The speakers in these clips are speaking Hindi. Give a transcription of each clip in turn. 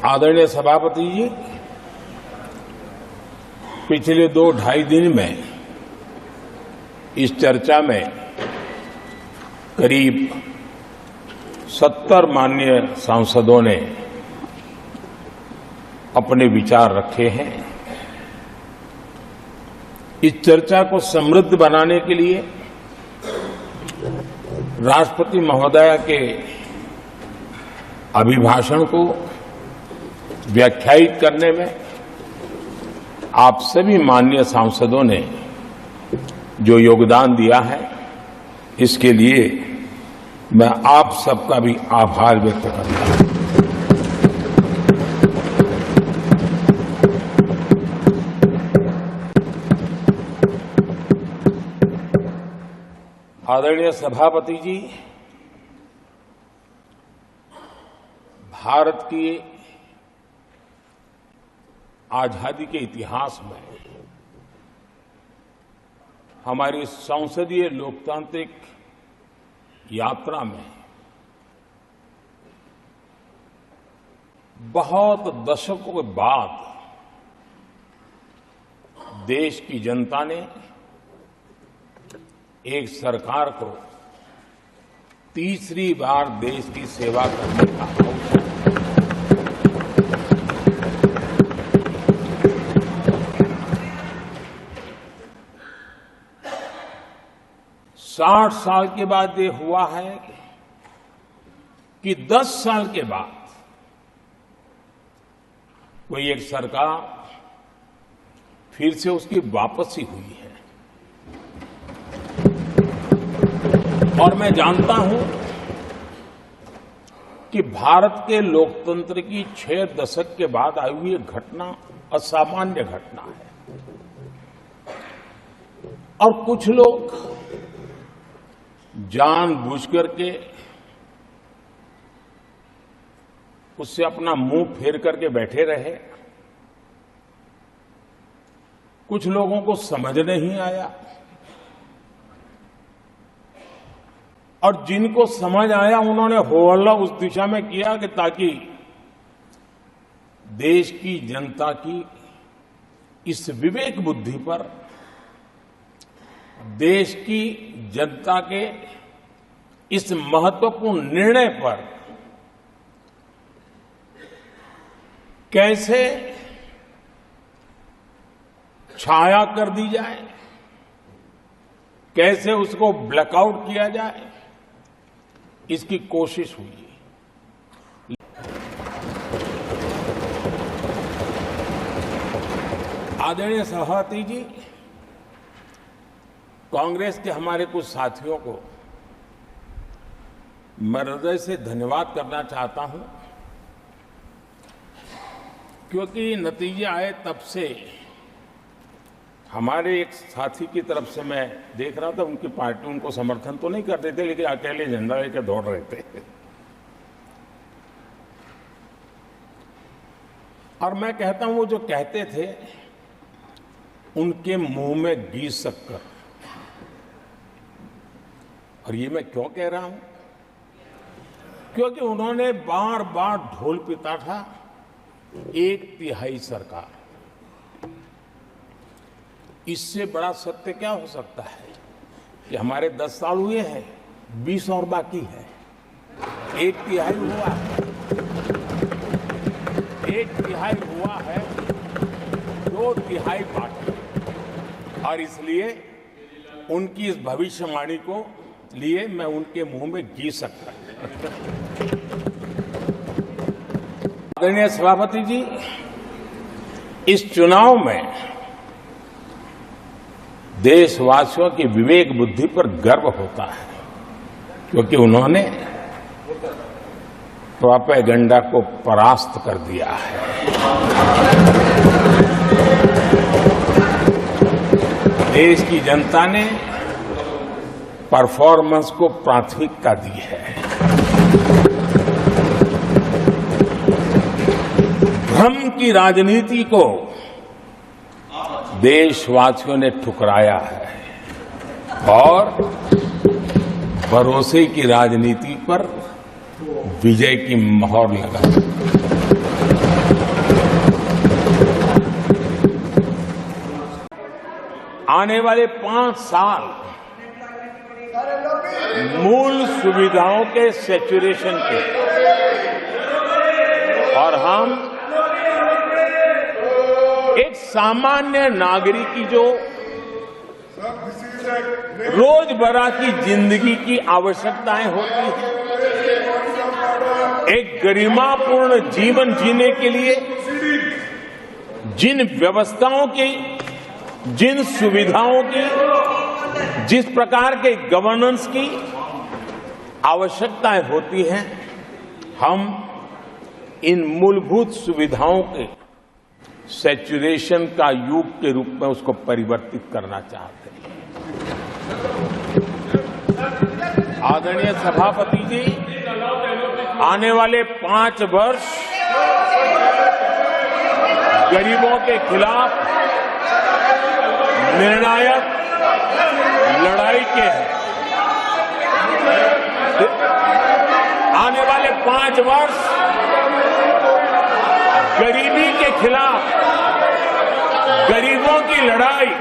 आदरणीय सभापति जी, पिछले 2-2.5 दिन में इस चर्चा में करीब 70 माननीय सांसदों ने अपने विचार रखे हैं। इस चर्चा को समृद्ध बनाने के लिए राष्ट्रपति महोदया के अभिभाषण को व्याख्यायित करने में आप सभी माननीय सांसदों ने जो योगदान दिया है, इसके लिए मैं आप सबका भी आभार व्यक्त करता हूं। आदरणीय सभापति जी, भारत की आजादी के इतिहास में हमारी संसदीय लोकतांत्रिक यात्रा में बहुत दशकों के बाद देश की जनता ने एक सरकार को तीसरी बार देश की सेवा करने का अवसर 60 साल के बाद ये हुआ है कि 10 साल के बाद कोई एक सरकार फिर से उसकी वापसी हुई है। और मैं जानता हूं कि भारत के लोकतंत्र की 6 दशक के बाद आई हुई घटना असामान्य घटना है। और कुछ लोग जानबूझ करके उससे अपना मुंह फेर करके बैठे रहे। कुछ लोगों को समझ नहीं आया और जिनको समझ आया उन्होंने हो हल्ला उस दिशा में किया कि ताकि देश की जनता की इस विवेक बुद्धि पर, देश की जनता के इस महत्वपूर्ण निर्णय पर कैसे छाया कर दी जाए, कैसे उसको ब्लैकआउट किया जाए, इसकी कोशिश हुई। आदरणीय सभापति जी, कांग्रेस के हमारे कुछ साथियों को मैं हृदय से धन्यवाद करना चाहता हूं, क्योंकि नतीजे आए तब से हमारे एक साथी की तरफ से मैं देख रहा था, उनकी पार्टी उनको समर्थन तो नहीं करते थे, लेकिन अकेले झंडा लेकर दौड़ रहे थे। और मैं कहता हूं, वो जो कहते थे उनके मुंह में घी शक्कर। और ये मैं क्यों कह रहा हूं? क्योंकि उन्होंने बार बार ढोल पीटा था 1/3 सरकार। इससे बड़ा सत्य क्या हो सकता है कि हमारे 10 साल हुए हैं, 20 और बाकी है। 1/3 हुआ है, 1/3 हुआ है, 2/3 बाकी। और इसलिए उनकी इस भविष्यवाणी को लिए मैं उनके मुंह में घी सकता। आदरणीय सभापति जी, इस चुनाव में देशवासियों की विवेक बुद्धि पर गर्व होता है, क्योंकि उन्होंने प्रोपेगेंडा को परास्त कर दिया है। देश की जनता ने परफॉर्मेंस को प्राथमिकता दी है। भ्रम की राजनीति को देशवासियों ने ठुकराया है और भरोसे की राजनीति पर विजय की मोहर लगा। आने वाले 5 साल मूल सुविधाओं के सैचुरेशन के, और हम एक सामान्य नागरिक की जो रोजमर्रा की जिंदगी की आवश्यकताएं होती हैं, एक गरिमापूर्ण जीवन जीने के लिए जिन व्यवस्थाओं की, जिन सुविधाओं की, जिस प्रकार के गवर्नेंस की आवश्यकताएं होती हैं, हम इन मूलभूत सुविधाओं के सैचुरेशन का युग के रूप में उसको परिवर्तित करना चाहते हैं। आदरणीय सभापति जी, आने वाले 5 वर्ष गरीबों के खिलाफ निर्णायक लड़ाई के हैं। आने वाले 5 वर्ष गरीबी के खिलाफ गरीबों की लड़ाई,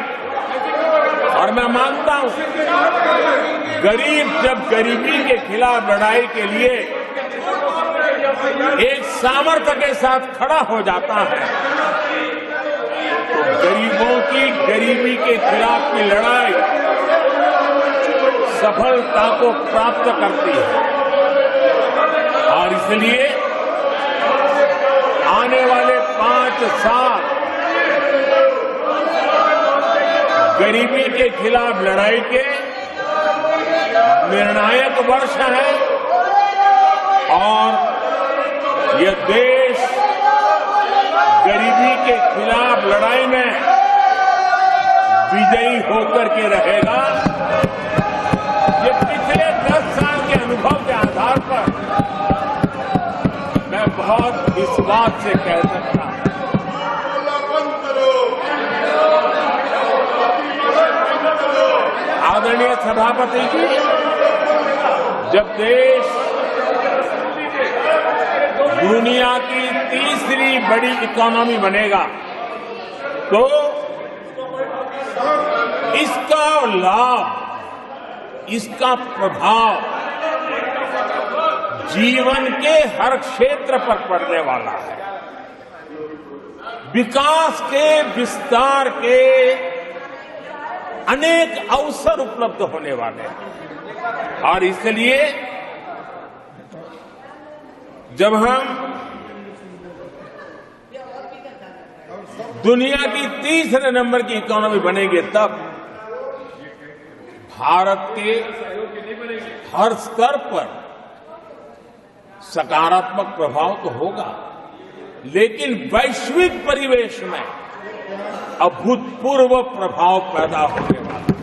और मैं मानता हूं गरीब जब गरीबी के खिलाफ लड़ाई के लिए एक सामर्थ्य के साथ खड़ा हो जाता है तो गरीबों की गरीबी के खिलाफ की लड़ाई सफलता को प्राप्त करती है। और इसलिए आने वाले 5 साल गरीबी के खिलाफ लड़ाई के निर्णायक वर्ष है, और यह देश गरीबी के खिलाफ लड़ाई में विजयी होकर के रहेगा। ये पिछले 10 साल के अनुभव के आधार पर मैं बहुत विश्वास से कह सकता हूं। आदरणीय सभापति जी, जब देश दुनिया की तीसरी बड़ी इकोनॉमी बनेगा तो इसका लाभ, इसका प्रभाव जीवन के हर क्षेत्र पर पड़ने वाला है। विकास के विस्तार के अनेक अवसर उपलब्ध होने वाले हैं। और इसलिए जब हम दुनिया की तीसरे नंबर की इकोनॉमी बनेंगे तब भारत के हर स्तर पर सकारात्मक प्रभाव तो होगा, लेकिन वैश्विक परिवेश में अभूतपूर्व प्रभाव पैदा होने वाला है।